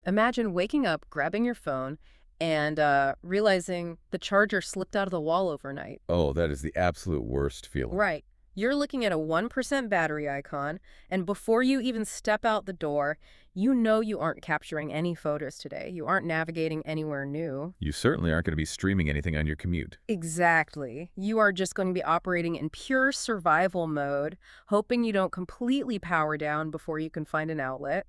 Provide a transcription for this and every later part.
Imagine waking up, grabbing your phone, and realizing the charger slipped out of the wall overnight. Oh, that is the absolute worst feeling. Right. You're looking at a 1% battery icon, and before you even step out the door, you know you aren't capturing any photos today. You aren't navigating anywhere new. You certainly aren't going to be streaming anything on your commute. Exactly. You are just going to be operating in pure survival mode, hoping you don't completely power down before you can find an outlet.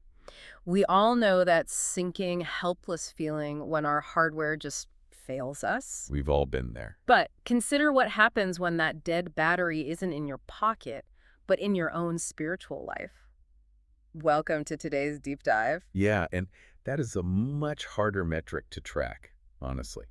We all know that sinking, helpless feeling when our hardware just fails us. We've all been there. But consider what happens when that dead battery isn't in your pocket, but in your own spiritual life. Welcome to today's deep dive. Yeah, and that is a much harder metric to track, honestly.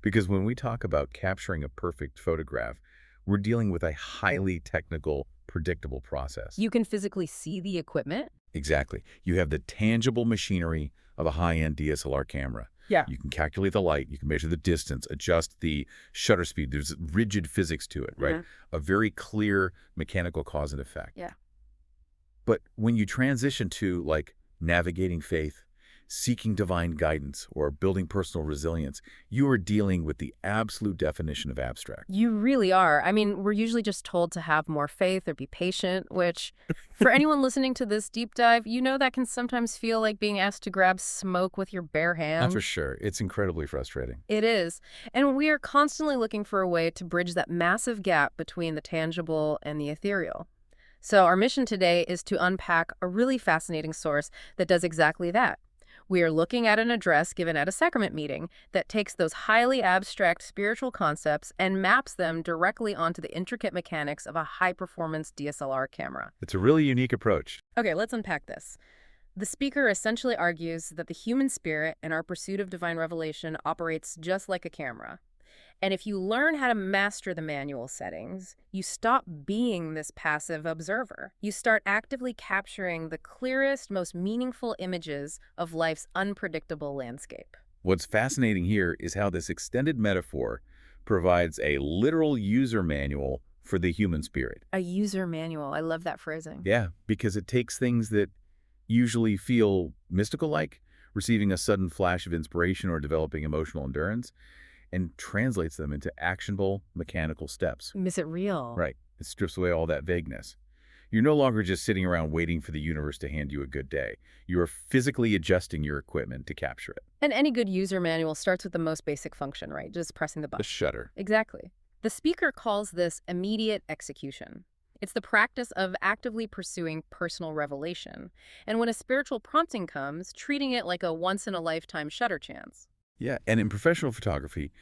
Because when we talk about capturing a perfect photograph, we're dealing with a highly technical, predictable process. You can physically see the equipment. Exactly. You have the tangible machinery of a high-end DSLR camera. Yeah. You can calculate the light, you can measure the distance, adjust the shutter speed. There's rigid physics to it, right? A very clear mechanical cause and effect. Yeah. But when you transition to, like, navigating faith, seeking divine guidance, or building personal resilience, you are dealing with the absolute definition of abstract. You really are. I mean, we're usually just told to have more faith or be patient, which, for anyone listening to this deep dive, you know that can sometimes feel like being asked to grab smoke with your bare hands. That's for sure. It's incredibly frustrating. It is. And we are constantly looking for a way to bridge that massive gap between the tangible and the ethereal. So our mission today is to unpack a really fascinating source that does exactly that. We are looking at an address given at a sacrament meeting that takes those highly abstract spiritual concepts and maps them directly onto the intricate mechanics of a high-performance DSLR camera. It's a really unique approach. Okay, let's unpack this. The speaker essentially argues that the human spirit and our pursuit of divine revelation operates just like a camera. And if you learn how to master the manual settings, you stop being this passive observer. You start actively capturing the clearest, most meaningful images of life's unpredictable landscape. What's fascinating here is how this extended metaphor provides a literal user manual for the human spirit. A user manual. I love that phrasing. Yeah, because it takes things that usually feel mystical-like, receiving a sudden flash of inspiration or developing emotional endurance, and translates them into actionable mechanical steps. Miss it real. Right. It strips away all that vagueness. You're no longer just sitting around waiting for the universe to hand you a good day. You are physically adjusting your equipment to capture it. And any good user manual starts with the most basic function, right? Just pressing the button. The shutter. Exactly. The speaker calls this immediate execution. It's the practice of actively pursuing personal revelation. And when a spiritual prompting comes, treating it like a once-in-a-lifetime shutter chance. Yeah, and in professional photography,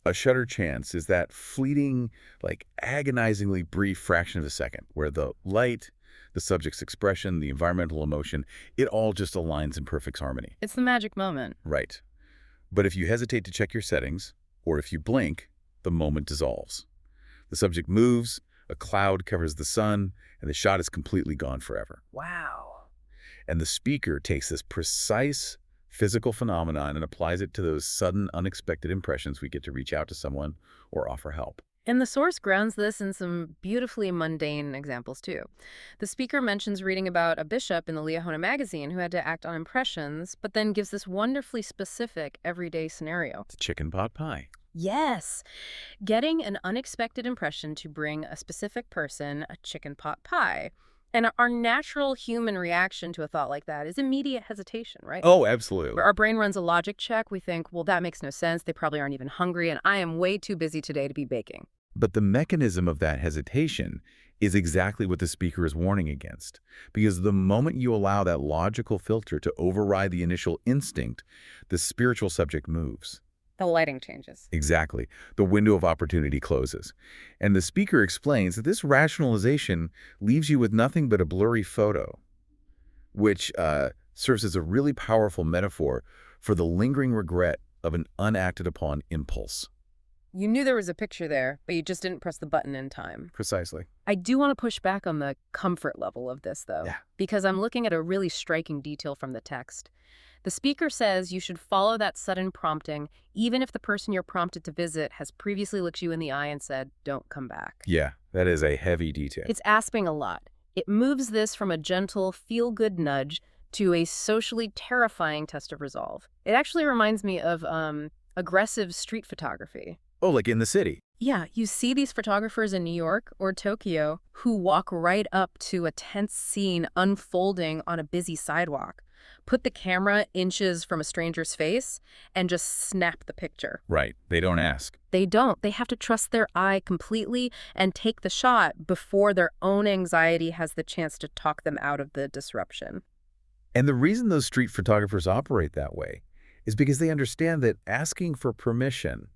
a shutter chance is that fleeting, like agonizingly brief fraction of a second where the light, the subject's expression, the environmental emotion, it all just aligns in perfect harmony. It's the magic moment. Right. But if you hesitate to check your settings, or if you blink, the moment dissolves. The subject moves, a cloud covers the sun, and the shot is completely gone forever. Wow. And the speaker takes this precise physical phenomenon and applies it to those sudden, unexpected impressions we get to reach out to someone or offer help. And the source grounds this in some beautifully mundane examples, too. The speaker mentions reading about a bishop in the Liahona magazine who had to act on impressions, but then gives this wonderfully specific everyday scenario. It's chicken pot pie. Yes. Getting an unexpected impression to bring a specific person a chicken pot pie. And our natural human reaction to a thought like that is immediate hesitation, right? Oh, absolutely. Our brain runs a logic check. We think, well, that makes no sense. They probably aren't even hungry, and I am way too busy today to be baking. But the mechanism of that hesitation is exactly what the speaker is warning against. Because the moment you allow that logical filter to override the initial instinct, the spiritual subject moves. The lighting changes. Exactly. The window of opportunity closes. And the speaker explains that this rationalization leaves you with nothing but a blurry photo, which serves as a really powerful metaphor for the lingering regret of an unacted upon impulse. You knew there was a picture there, but you just didn't press the button in time. Precisely. I do want to push back on the comfort level of this, though, because I'm looking at a really striking detail from the text. The speaker says you should follow that sudden prompting, even if the person you're prompted to visit has previously looked you in the eye and said, don't come back. Yeah, that is a heavy detail. It's asking a lot. It moves this from a gentle, feel-good nudge to a socially terrifying test of resolve. It actually reminds me of aggressive street photography. Oh, like in the city. Yeah, you see these photographers in New York or Tokyo who walk right up to a tense scene unfolding on a busy sidewalk, put the camera inches from a stranger's face, and just snap the picture. Right. They don't ask. They don't. They have to trust their eye completely and take the shot before their own anxiety has the chance to talk them out of the disruption. And the reason those street photographers operate that way is because they understand that asking for permission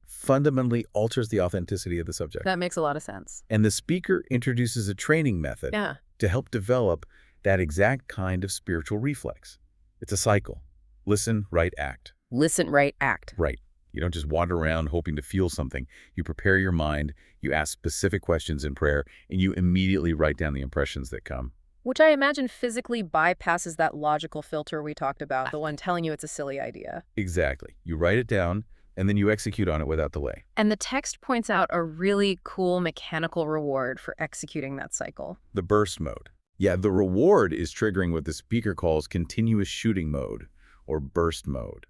fundamentally alters the authenticity of the subject. That makes a lot of sense. And the speaker introduces a training method to help develop that exact kind of spiritual reflex. It's a cycle. Listen, write, act. Listen, write, act. Right. You don't just wander around hoping to feel something. You prepare your mind, you ask specific questions in prayer, and you immediately write down the impressions that come. Which I imagine physically bypasses that logical filter we talked about, the one telling you it's a silly idea. Exactly. You write it down, and then you execute on it without delay. And the text points out a really cool mechanical reward for executing that cycle. The burst mode. Yeah, the reward is triggering what the speaker calls continuous shooting mode, or burst mode.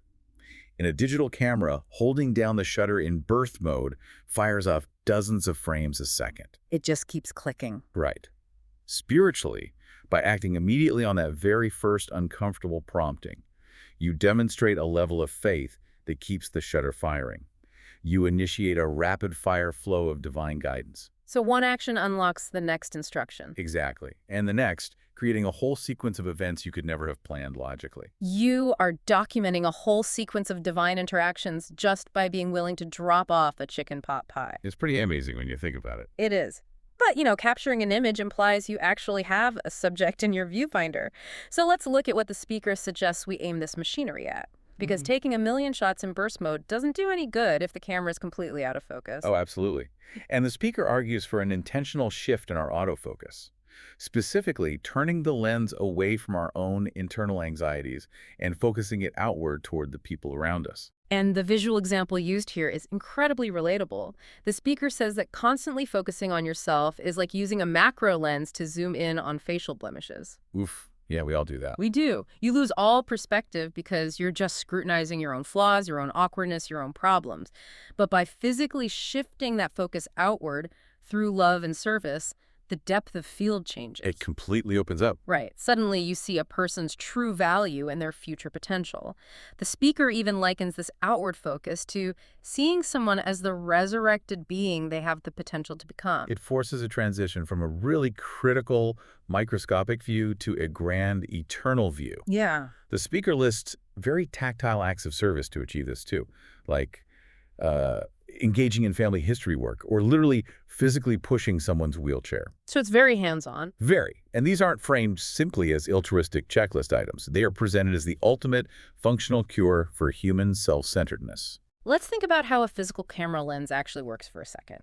In a digital camera, holding down the shutter in burst mode fires off dozens of frames a second. It just keeps clicking. Right. Spiritually, by acting immediately on that very first uncomfortable prompting, you demonstrate a level of faith that keeps the shutter firing. You initiate a rapid-fire flow of divine guidance. So one action unlocks the next instruction. Exactly. And the next, creating a whole sequence of events you could never have planned logically. You are documenting a whole sequence of divine interactions just by being willing to drop off a chicken pot pie. It's pretty amazing when you think about it. It is. But, capturing an image implies you actually have a subject in your viewfinder. So let's look at what the speaker suggests we aim this machinery at. Because taking a million shots in burst mode doesn't do any good if the camera is completely out of focus. Oh, absolutely. And the speaker argues for an intentional shift in our autofocus, specifically turning the lens away from our own internal anxieties and focusing it outward toward the people around us. And the visual example used here is incredibly relatable. The speaker says that constantly focusing on yourself is like using a macro lens to zoom in on facial blemishes. Oof. Yeah, we all do that. We do. You lose all perspective because you're just scrutinizing your own flaws, your own awkwardness, your own problems. But by physically shifting that focus outward through love and service, the depth of field changes. It completely opens up. Right. Suddenly you see a person's true value and their future potential. The speaker even likens this outward focus to seeing someone as the resurrected being they have the potential to become. It forces a transition from a really critical, microscopic view to a grand, eternal view. Yeah. The speaker lists very tactile acts of service to achieve this too, like engaging in family history work, or literally physically pushing someone's wheelchair. So it's very hands-on. Very. And these aren't framed simply as altruistic checklist items. They are presented as the ultimate functional cure for human self-centeredness. Let's think about how a physical camera lens actually works for a second.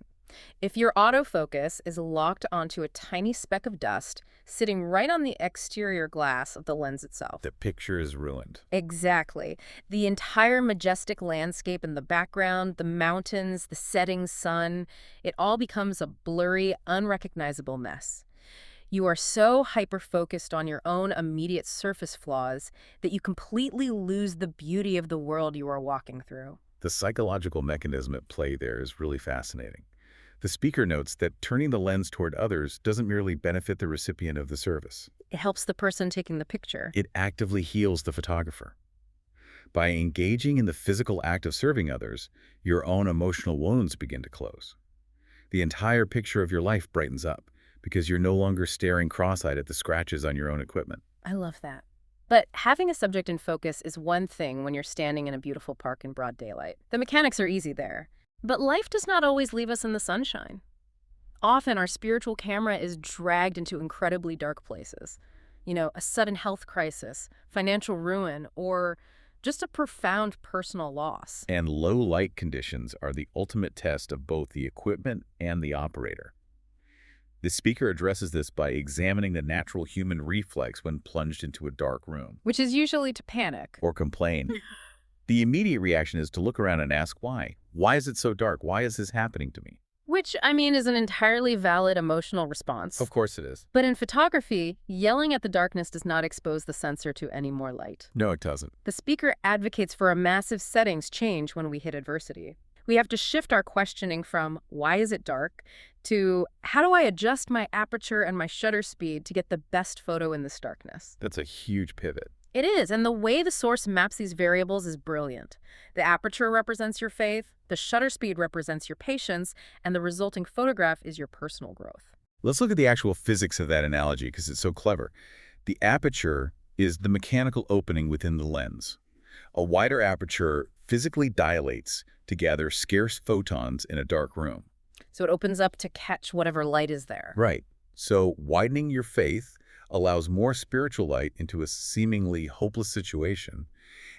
If your autofocus is locked onto a tiny speck of dust sitting right on the exterior glass of the lens itself. The picture is ruined. Exactly. The entire majestic landscape in the background, the mountains, the setting sun, it all becomes a blurry, unrecognizable mess. You are so hyper-focused on your own immediate surface flaws that you completely lose the beauty of the world you are walking through. The psychological mechanism at play there is really fascinating. The speaker notes that turning the lens toward others doesn't merely benefit the recipient of the service. It helps the person taking the picture. It actively heals the photographer. By engaging in the physical act of serving others, your own emotional wounds begin to close. The entire picture of your life brightens up because you're no longer staring cross-eyed at the scratches on your own equipment. I love that. But having a subject in focus is one thing when you're standing in a beautiful park in broad daylight. The mechanics are easy there. But life does not always leave us in the sunshine. Often our spiritual camera is dragged into incredibly dark places. A sudden health crisis, financial ruin, or just a profound personal loss. And low light conditions are the ultimate test of both the equipment and the operator. The speaker addresses this by examining the natural human reflex when plunged into a dark room. Which is usually to panic. Or complain. The immediate reaction is to look around and ask why. Why is it so dark? Why is this happening to me? Which, I mean, is an entirely valid emotional response. Of course it is. But in photography, yelling at the darkness does not expose the sensor to any more light. No, it doesn't. The speaker advocates for a massive settings change when we hit adversity. We have to shift our questioning from, why is it dark, to, how do I adjust my aperture and my shutter speed to get the best photo in this darkness? That's a huge pivot. It is, and the way the source maps these variables is brilliant. The aperture represents your faith, the shutter speed represents your patience, and the resulting photograph is your personal growth. Let's look at the actual physics of that analogy because it's so clever. The aperture is the mechanical opening within the lens. A wider aperture physically dilates to gather scarce photons in a dark room. So it opens up to catch whatever light is there. Right. So widening your faith allows more spiritual light into a seemingly hopeless situation.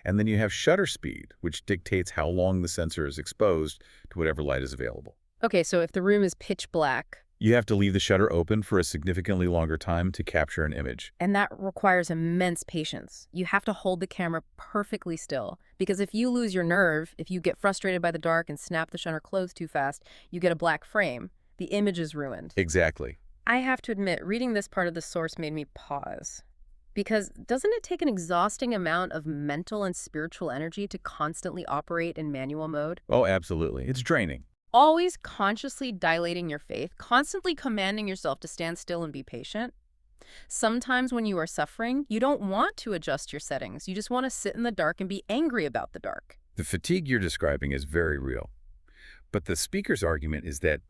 And then you have shutter speed, which dictates how long the sensor is exposed to whatever light is available. Okay, so if the room is pitch black, You have to leave the shutter open for a significantly longer time to capture an image. and that requires immense patience. You have to hold the camera perfectly still, because if you lose your nerve, if you get frustrated by the dark and snap the shutter closed too fast, you get a black frame. The image is ruined. Exactly. I have to admit, reading this part of the source made me pause. Because doesn't it take an exhausting amount of mental and spiritual energy to constantly operate in manual mode? Oh, absolutely. It's draining. Always consciously dilating your faith, constantly commanding yourself to stand still and be patient. Sometimes when you are suffering, you don't want to adjust your settings. You just want to sit in the dark and be angry about the dark. The fatigue you're describing is very real. But the speaker's argument is that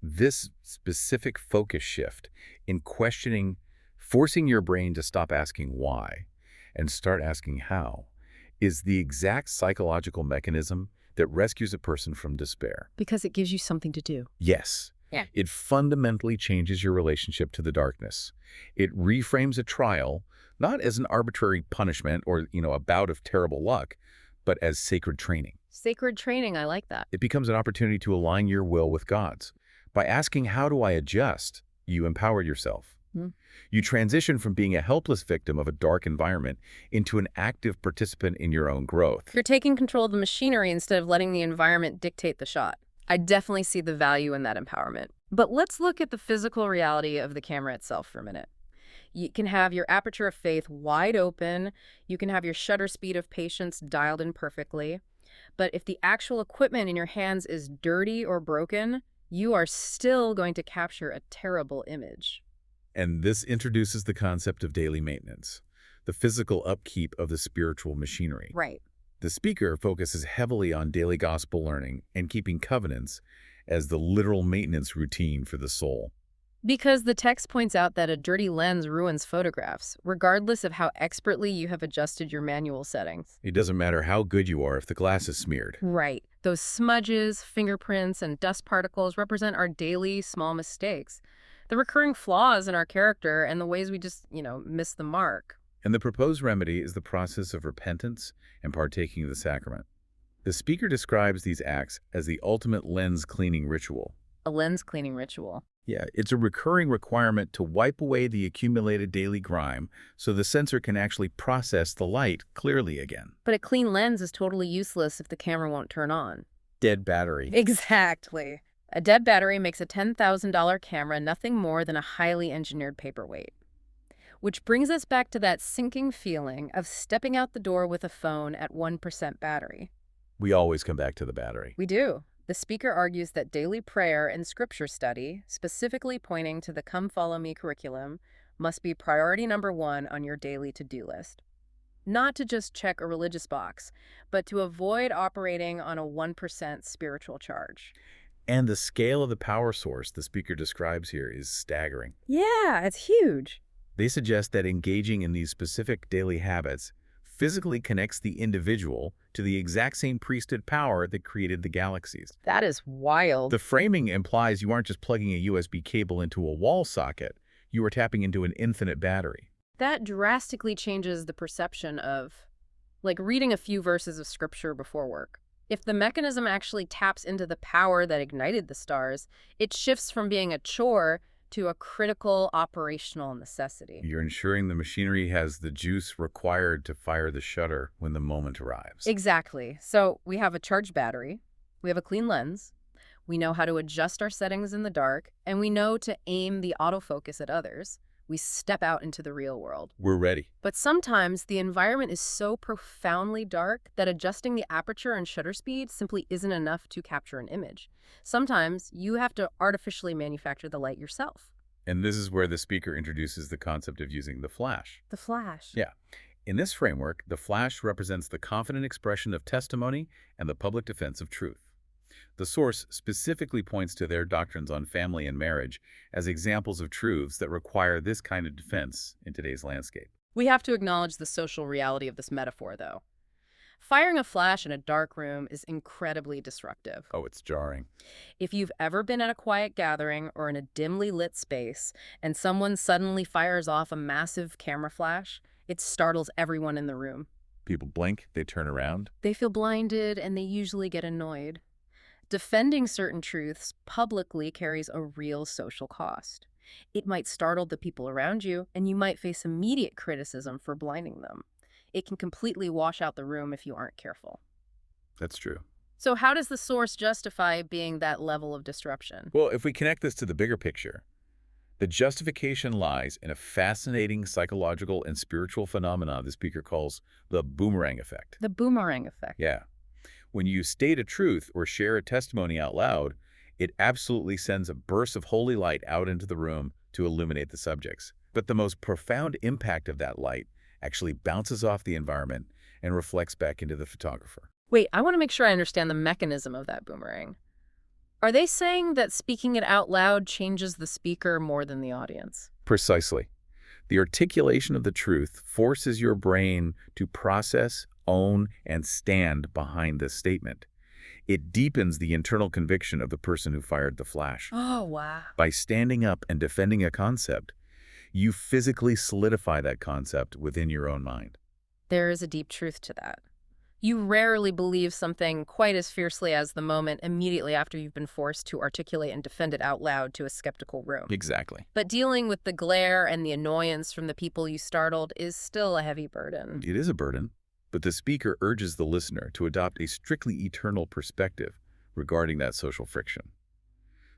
this specific focus shift in questioning, forcing your brain to stop asking why and start asking how, is the exact psychological mechanism that rescues a person from despair. Because it gives you something to do. Yes. Yeah. It fundamentally changes your relationship to the darkness. It reframes a trial, not as an arbitrary punishment or, a bout of terrible luck, but as sacred training. Sacred training, I like that. It becomes an opportunity to align your will with God's. By asking, how do I adjust, you empower yourself. You transition from being a helpless victim of a dark environment into an active participant in your own growth. You're taking control of the machinery instead of letting the environment dictate the shot. I definitely see the value in that empowerment. But let's look at the physical reality of the camera itself for a minute. You can have your aperture of faith wide open. You can have your shutter speed of patience dialed in perfectly. But if the actual equipment in your hands is dirty or broken, you are still going to capture a terrible image. And this introduces the concept of daily maintenance, the physical upkeep of the spiritual machinery. Right. The speaker focuses heavily on daily gospel learning and keeping covenants as the literal maintenance routine for the soul. Because the text points out that a dirty lens ruins photographs, regardless of how expertly you have adjusted your manual settings. It doesn't matter how good you are if the glass is smeared. Right. Those smudges, fingerprints, and dust particles represent our daily small mistakes. The recurring flaws in our character and the ways we just, miss the mark. And the proposed remedy is the process of repentance and partaking of the sacrament. The speaker describes these acts as the ultimate lens cleaning ritual. A lens cleaning ritual. Yeah, it's a recurring requirement to wipe away the accumulated daily grime so the sensor can actually process the light clearly again. But a clean lens is totally useless if the camera won't turn on. Dead battery. Exactly. A dead battery makes a $10,000 camera nothing more than a highly engineered paperweight. Which brings us back to that sinking feeling of stepping out the door with a phone at 1% battery. We always come back to the battery. We do. The speaker argues that daily prayer and scripture study, specifically pointing to the Come Follow Me curriculum, must be priority number one on your daily to-do list. Not to just check a religious box, but to avoid operating on a 1% spiritual charge. And the scale of the power source the speaker describes here is staggering. Yeah, it's huge. They suggest that engaging in these specific daily habits physically connects the individual to the exact same priesthood power that created the galaxies. That is wild. The framing implies you aren't just plugging a USB cable into a wall socket, you are tapping into an infinite battery. That drastically changes the perception of, reading a few verses of scripture before work. If the mechanism actually taps into the power that ignited the stars, it shifts from being a chore to a critical operational necessity. You're ensuring the machinery has the juice required to fire the shutter when the moment arrives. Exactly. So we have a charged battery, we have a clean lens, We know how to adjust our settings in the dark, and we know to aim the autofocus at others. We step out into the real world. We're ready. But sometimes the environment is so profoundly dark that adjusting the aperture and shutter speed simply isn't enough to capture an image. Sometimes you have to artificially manufacture the light yourself. And this is where the speaker introduces the concept of using the flash. The flash. Yeah. In this framework, the flash represents the confident expression of testimony and the public defense of truth. The source specifically points to their doctrines on family and marriage as examples of truths that require this kind of defense in today's landscape. We have to acknowledge the social reality of this metaphor, though. Firing a flash in a dark room is incredibly disruptive. Oh, it's jarring. If you've ever been at a quiet gathering or in a dimly lit space and someone suddenly fires off a massive camera flash, it startles everyone in the room. People blink, they turn around. They feel blinded, and they usually get annoyed. Defending certain truths publicly carries a real social cost. It might startle the people around you, and you might face immediate criticism for blinding them. It can completely wash out the room if you aren't careful. That's true. So how does the source justify being that level of disruption? Well, if we connect this to the bigger picture, the justification lies in a fascinating psychological and spiritual phenomenon the speaker calls the boomerang effect. The boomerang effect. Yeah. When you state a truth or share a testimony out loud, it absolutely sends a burst of holy light out into the room to illuminate the subjects. But the most profound impact of that light actually bounces off the environment and reflects back into the photographer. Wait, I want to make sure I understand the mechanism of that boomerang. Are they saying that speaking it out loud changes the speaker more than the audience? Precisely. The articulation of the truth forces your brain to process, own, and stand behind this statement. It deepens the internal conviction of the person who fired the flash. Oh, wow. By standing up and defending a concept, you physically solidify that concept within your own mind. There is a deep truth to that. You rarely believe something quite as fiercely as the moment immediately after you've been forced to articulate and defend it out loud to a skeptical room. Exactly. But dealing with the glare and the annoyance from the people you startled is still a heavy burden. It is a burden, but the speaker urges the listener to adopt a strictly eternal perspective regarding that social friction.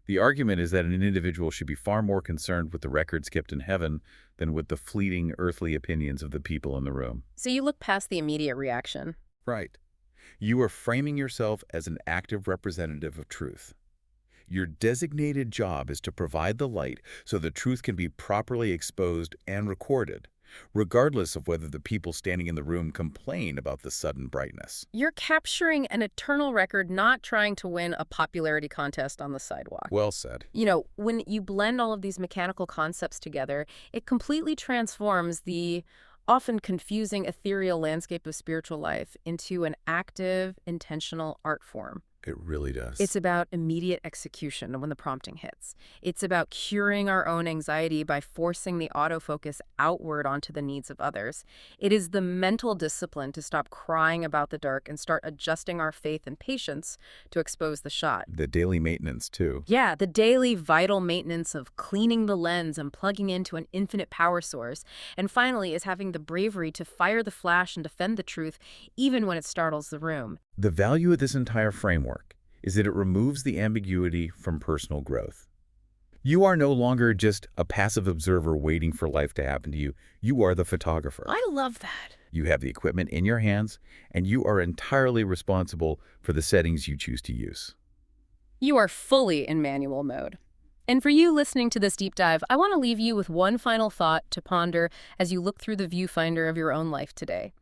The argument is that an individual should be far more concerned with the records kept in heaven than with the fleeting earthly opinions of the people in the room. So you look past the immediate reaction. Right. You are framing yourself as an active representative of truth. Your designated job is to provide the light so the truth can be properly exposed and recorded, regardless of whether the people standing in the room complain about the sudden brightness. You're capturing an eternal record, not trying to win a popularity contest on the sidewalk. Well said. You know, when you blend all of these mechanical concepts together, it completely transforms the often confusing, ethereal landscape of spiritual life into an active, intentional art form. It really does. It's about immediate execution when the prompting hits. It's about curing our own anxiety by forcing the autofocus outward onto the needs of others. It is the mental discipline to stop crying about the dark and start adjusting our faith and patience to expose the shot. The daily maintenance, too. Yeah, the daily vital maintenance of cleaning the lens and plugging into an infinite power source. And finally is having the bravery to fire the flash and defend the truth even when it startles the room. The value of this entire framework is that it removes the ambiguity from personal growth. You are no longer just a passive observer waiting for life to happen to you. You are the photographer. I love that. You have the equipment in your hands, and you are entirely responsible for the settings you choose to use. You are fully in manual mode. And for you listening to this deep dive, I want to leave you with one final thought to ponder as you look through the viewfinder of your own life today.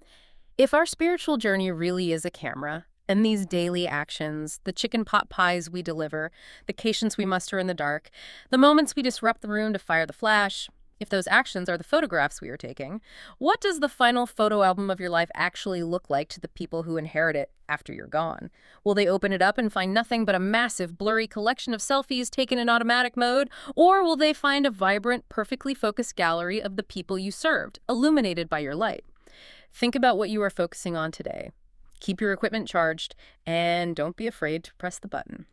If our spiritual journey really is a camera, and these daily actions, the chicken pot pies we deliver, the patience we muster in the dark, the moments we disrupt the room to fire the flash, if those actions are the photographs we are taking, what does the final photo album of your life actually look like to the people who inherit it after you're gone? Will they open it up and find nothing but a massive, blurry collection of selfies taken in automatic mode? Or will they find a vibrant, perfectly focused gallery of the people you served, illuminated by your light? Think about what you are focusing on today. Keep your equipment charged, and don't be afraid to press the button.